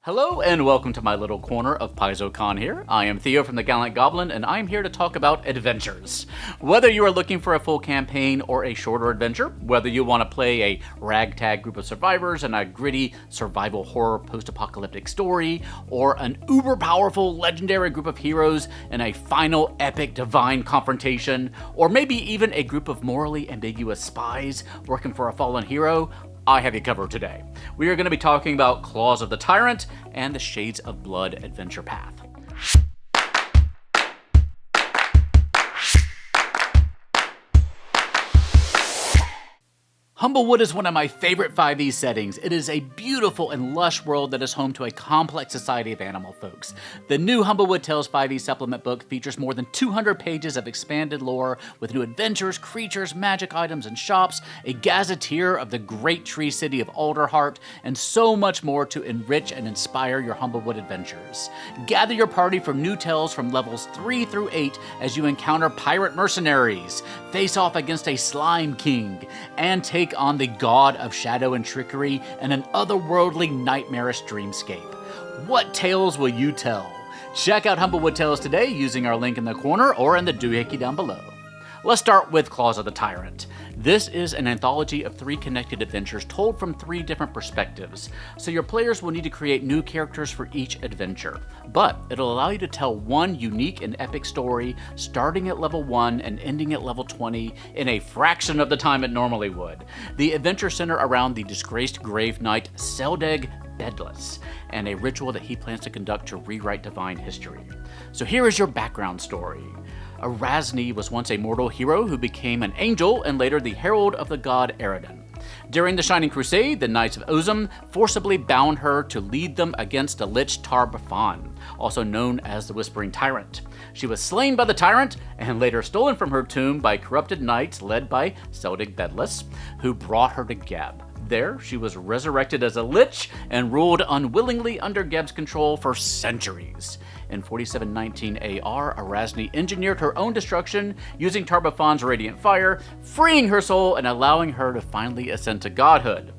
Hello and welcome to my little corner of Paizo Con here. I am Theo from the Gallant Goblin and I am here to talk about adventures. Whether you are looking for a full campaign or a shorter adventure, whether you want to play a ragtag group of survivors in a gritty survival horror post-apocalyptic story, or an uber-powerful legendary group of heroes in a final epic divine confrontation, or maybe even a group of morally ambiguous spies working for a fallen hero, I have you covered today. We are going to be talking about Claws of the Tyrant and the Shades of Blood adventure path. Humblewood is one of my favorite 5e settings. It is a beautiful and lush world that is home to a complex society of animal folks. The new Humblewood Tales 5e supplement book features more than 200 pages of expanded lore with new adventures, creatures, magic items, and shops, a gazetteer of the great tree city of Alderheart, and so much more to enrich and inspire your Humblewood adventures. Gather your party for new tales from levels 3 through 8 as you encounter pirate mercenaries, face off against a slime king, and take on the god of shadow and trickery in an otherworldly nightmarish dreamscape. What tales will you tell? Check out Humblewood Tales today using our link in the corner or in the doohickey down below. Let's start with Claws of the Tyrant. This is an anthology of 3 connected adventures told from 3 different perspectives, so your players will need to create new characters for each adventure. But it'll allow you to tell one unique and epic story, starting at level 1 and ending at level 20 in a fraction of the time it normally would. The adventures center around the disgraced grave knight Seldeg Bedless, and a ritual that he plans to conduct to rewrite divine history. So here is your background story. Erasni was once a mortal hero who became an angel and later the herald of the god Eridan. During the Shining Crusade, the Knights of Ozum forcibly bound her to lead them against the Lich Tar-Baphon, also known as the Whispering Tyrant. She was slain by the Tyrant and later stolen from her tomb by corrupted knights led by Seldeg Bedless, who brought her to Geb. There, she was resurrected as a lich and ruled unwillingly under Geb's control for centuries. In 4719 AR, Erasni engineered her own destruction using Tar-Baphon's radiant fire, freeing her soul and allowing her to finally ascend to godhood.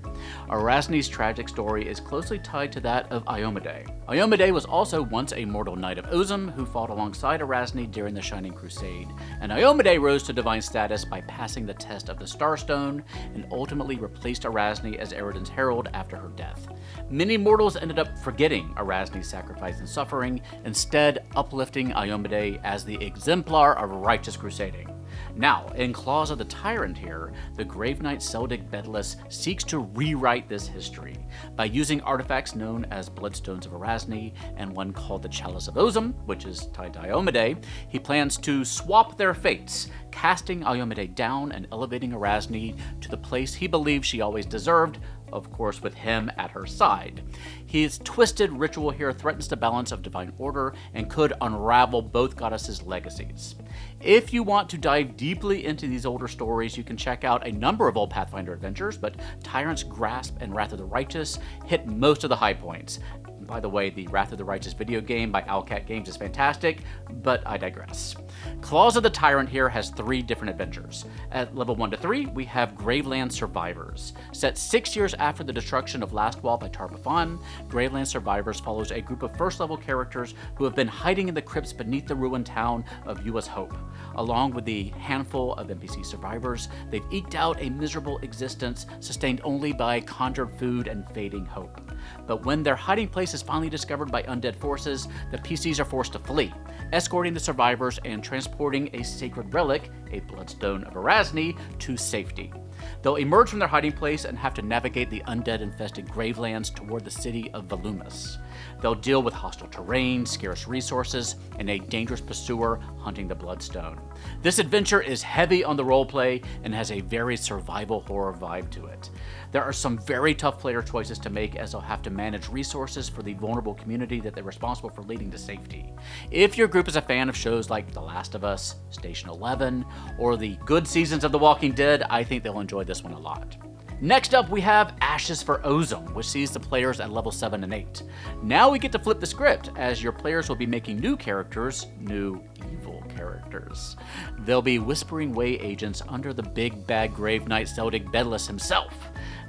Erasni's tragic story is closely tied to that of Iomedae. Iomedae was also once a mortal knight of Ozum who fought alongside Erasni during the Shining Crusade, and Iomedae rose to divine status by passing the test of the Starstone and ultimately replaced Erasni as Eridan's herald after her death. Many mortals ended up forgetting Erasni's sacrifice and suffering, instead uplifting Iomedae as the exemplar of righteous crusading. Now, in Claws of the Tyrant here, the Grave Knight Seldeg Bedless seeks to rewrite this history. By using artifacts known as Bloodstones of Erasni and one called the Chalice of Ozum, which is tied to Iomedae, he plans to swap their fates, casting Iomedae down and elevating Erasni to the place he believes she always deserved, of course with him at her side. His twisted ritual here threatens the balance of divine order and could unravel both goddesses' legacies. If you want to dive deeply into these older stories, you can check out a number of old Pathfinder adventures, but Tyrant's Grasp and Wrath of the Righteous hit most of the high points. By the way, the Wrath of the Righteous video game by Owlcat Games is fantastic, but I digress. Claws of the Tyrant here has 3 different adventures. At level 1 to 3, we have Graveland Survivors. Set 6 years after the destruction of Lastwall by Tar-Baphon, Graveland Survivors follows a group of first-level characters who have been hiding in the crypts beneath the ruined town of U.S. Hope. Along with the handful of NPC survivors, they've eked out a miserable existence sustained only by conjured food and fading hope. But when their hiding place is finally discovered by undead forces, the PCs are forced to flee, escorting the survivors and transporting a sacred relic, a Bloodstone of Erasni, to safety. They'll emerge from their hiding place and have to navigate the undead-infested gravelands toward the city of Volumus. They'll deal with hostile terrain, scarce resources, and a dangerous pursuer hunting the Bloodstone. This adventure is heavy on the roleplay and has a very survival horror vibe to it. There are some very tough player choices to make, as they'll have to manage resources for the vulnerable community that they're responsible for leading to safety. If your group is a fan of shows like The Last of Us, Station 11, or the good seasons of The Walking Dead, I think they'll enjoy this one a lot. Next up, we have Ashes for Ozum, which sees the players at level 7 and 8. Now we get to flip the script, as your players will be making new characters, new evil characters. They'll be Whispering Way agents under the big bad Grave Knight Seldeg Bedless himself.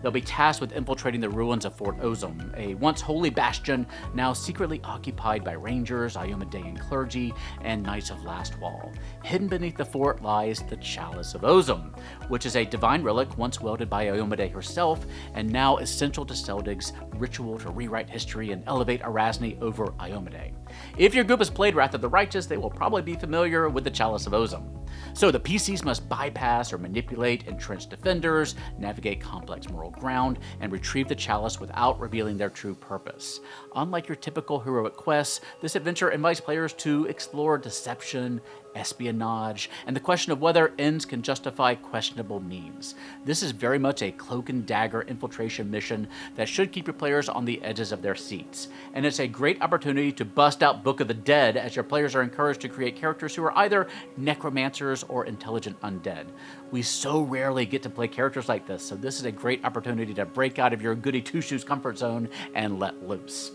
They'll be tasked with infiltrating the ruins of Fort Ozum, a once holy bastion now secretly occupied by rangers, Iomedean clergy, and Knights of Last Wall. Hidden beneath the fort lies the Chalice of Ozum, which is a divine relic once wielded by Iomade herself and now essential to Seldig's ritual to rewrite history and elevate Erasni over Iomade. If your group has played Wrath of the Righteous, they will probably be familiar with the Chalice of Ozum. So the PCs must bypass or manipulate entrenched defenders, navigate complex moral ground, and retrieve the chalice without revealing their true purpose. Unlike your typical heroic quests, this adventure invites players to explore deception, espionage, and the question of whether ends can justify questionable means. This is very much a cloak and dagger infiltration mission that should keep your players on the edges of their seats. And it's a great opportunity to bust out Book of the Dead, as your players are encouraged to create characters who are either necromancers or intelligent undead. We so rarely get to play characters like this, so this is a great opportunity to break out of your goody two-shoes comfort zone and let loose.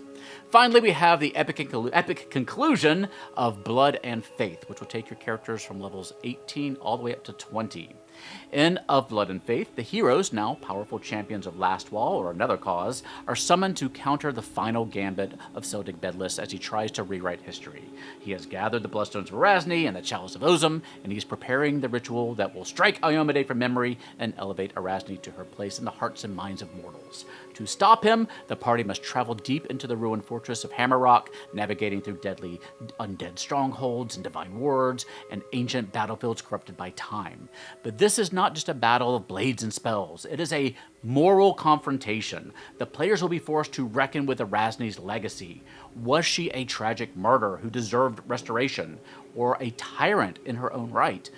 Finally, we have the epic conclusion of Blood and Faith, which will take your characters from levels 18 all the way up to 20. In Of Blood and Faith, the heroes, now powerful champions of Last Wall or another cause, are summoned to counter the final gambit of Seldig Bedless as he tries to rewrite history. He has gathered the Bloodstones of Erasni and the Chalice of Ozum, and he's preparing the ritual that will strike Iomade from memory and elevate Erasni to her place in the hearts and minds of mortals. To stop him, the party must travel deep into the ruined fortress of Hammerrock, navigating through deadly undead strongholds and divine wards and ancient battlefields corrupted by time. But this is not just a battle of blades and spells. It is a moral confrontation. The players will be forced to reckon with Erasni's legacy. Was she a tragic martyr who deserved restoration, or a tyrant in her own right,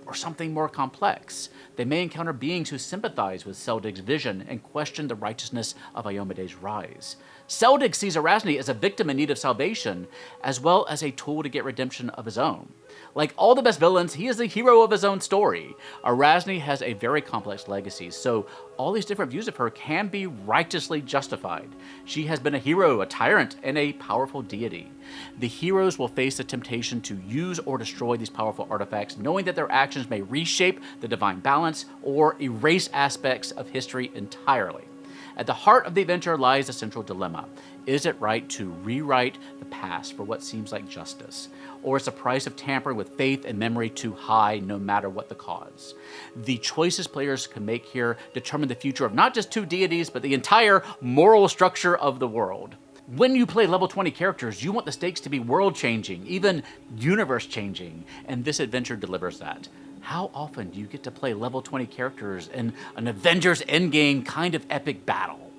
or something more complex? They may encounter beings who sympathize with Seldig's vision and question the righteousness of Iomede's rise. Seldig sees Erasni as a victim in need of salvation, as well as a tool to get redemption of his own. Like all the best villains, he is the hero of his own story. Erasni has a very complex legacy, so all these different views of her can be righteously justified. She has been a hero, a tyrant, and a powerful deity. The heroes will face the temptation to use or destroy these powerful artifacts, knowing that their actions may reshape the divine balance or erase aspects of history entirely. At the heart of the adventure lies a central dilemma. Is it right to rewrite the past for what seems like justice? Or is the price of tampering with faith and memory too high, no matter what the cause? The choices players can make here determine the future of not just two deities, but the entire moral structure of the world. When you play level 20 characters, you want the stakes to be world-changing, even universe-changing, and this adventure delivers that. How often do you get to play level 20 characters in an Avengers Endgame kind of epic battle?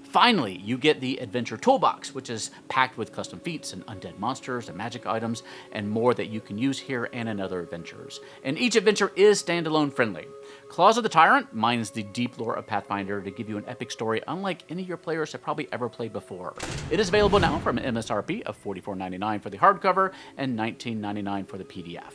Finally, you get the Adventure Toolbox, which is packed with custom feats and undead monsters and magic items and more that you can use here and in other adventures. And each adventure is standalone friendly. Claws of the Tyrant mines the deep lore of Pathfinder to give you an epic story unlike any of your players have probably ever played before. It is available now from an MSRP of $44.99 for the hardcover and $19.99 for the PDF.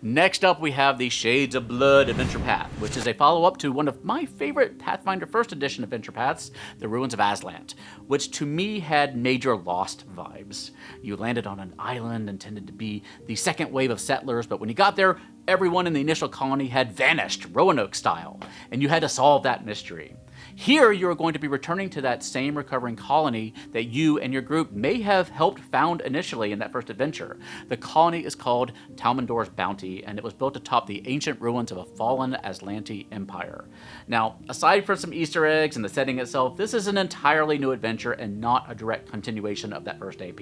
Next up, we have the Shades of Blood Adventure Path, which is a follow-up to one of my favorite Pathfinder First Edition adventure paths, The Ruins of Aslant, which to me had major Lost vibes. You landed on an island intended to be the second wave of settlers, but when you got there, everyone in the initial colony had vanished, Roanoke style, and you had to solve that mystery. Here, you are going to be returning to that same recovering colony that you and your group may have helped found initially in that first adventure. The colony is called Talmendor's Bounty, and it was built atop the ancient ruins of a fallen Aslanti empire. Now, aside from some Easter eggs and the setting itself, this is an entirely new adventure and not a direct continuation of that first AP.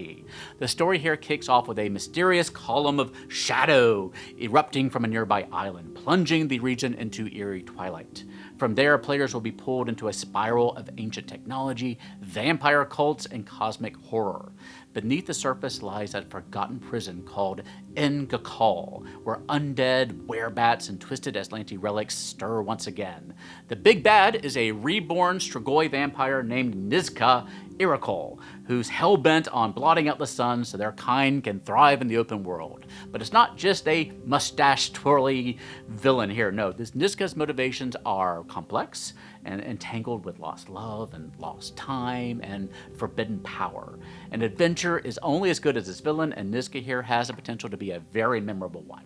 The story here kicks off with a mysterious column of shadow erupting from a nearby island, plunging the region into eerie twilight. From there, players will be pulled into a spiral of ancient technology, vampire cults, and cosmic horror. Beneath the surface lies a forgotten prison called Ngakal, where undead, werebats, and twisted Aslanti relics stir once again. The big bad is a reborn Strigoi vampire named Nizka Irakol, who's hell-bent on blotting out the sun so their kind can thrive in the open world. But it's not just a mustache-twirly villain here. No, this Nizka's motivations are complex and entangled with lost love and lost time and forbidden power. An adventure is only as good as its villain, and Nizka here has the potential to be a very memorable one.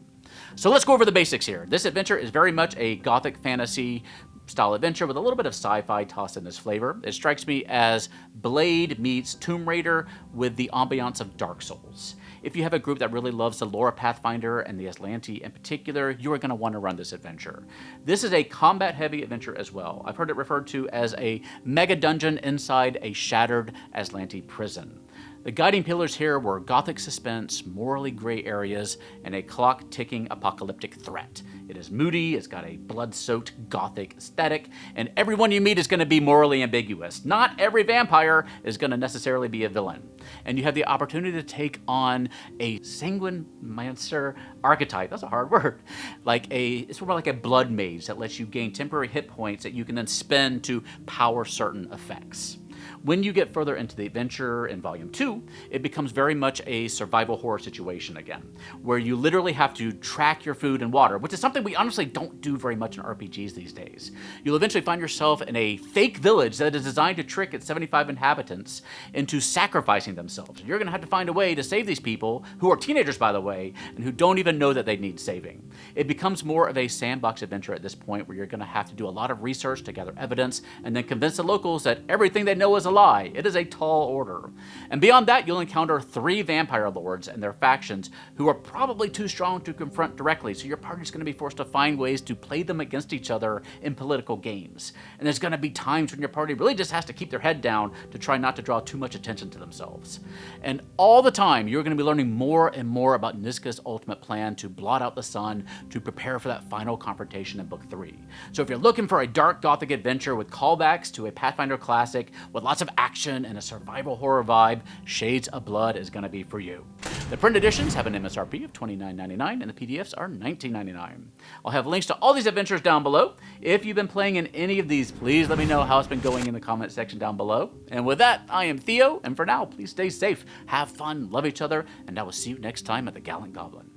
So let's go over the basics here. This adventure is very much a gothic fantasy style adventure with a little bit of sci-fi tossed in this flavor. It strikes me as Blade meets Tomb Raider with the ambiance of Dark Souls. If you have a group that really loves the lore of Pathfinder and the Aslanti in particular, you are going to want to run this adventure. This is a combat-heavy adventure as well. I've heard it referred to as a mega dungeon inside a shattered Aslanti prison. The guiding pillars here were gothic suspense, morally gray areas, and a clock-ticking apocalyptic threat. It is moody, it's got a blood-soaked gothic aesthetic, and everyone you meet is going to be morally ambiguous. Not every vampire is going to necessarily be a villain. And you have the opportunity to take on a sanguine-mancer archetype. That's a hard word. It's more like a blood mage that lets you gain temporary hit points that you can then spend to power certain effects. When you get further into the adventure in Volume 2, it becomes very much a survival horror situation again, where you literally have to track your food and water, which is something we honestly don't do very much in RPGs these days. You'll eventually find yourself in a fake village that is designed to trick its 75 inhabitants into sacrificing themselves. You're going to have to find a way to save these people, who are teenagers by the way, and who don't even know that they need saving. It becomes more of a sandbox adventure at this point, where you're going to have to do a lot of research to gather evidence, and then convince the locals that everything they know is a lie. It is a tall order. And beyond that, you'll encounter 3 vampire lords and their factions who are probably too strong to confront directly, so your party's going to be forced to find ways to play them against each other in political games. And there's going to be times when your party really just has to keep their head down to try not to draw too much attention to themselves. And all the time, you're going to be learning more and more about Niska's ultimate plan to blot out the sun, to prepare for that final confrontation in Book 3. So if you're looking for a dark gothic adventure with callbacks to a Pathfinder classic, with lots of action and a survival horror vibe, Shades of Blood is going to be for you. The print editions have an MSRP of $29.99 and the PDFs are $19.99. I'll have links to all these adventures down below. If you've been playing in any of these, please let me know how it's been going in the comment section down below. And with that, I am Theo, and for now, please stay safe, have fun, love each other, and I will see you next time at the Gallant Goblin.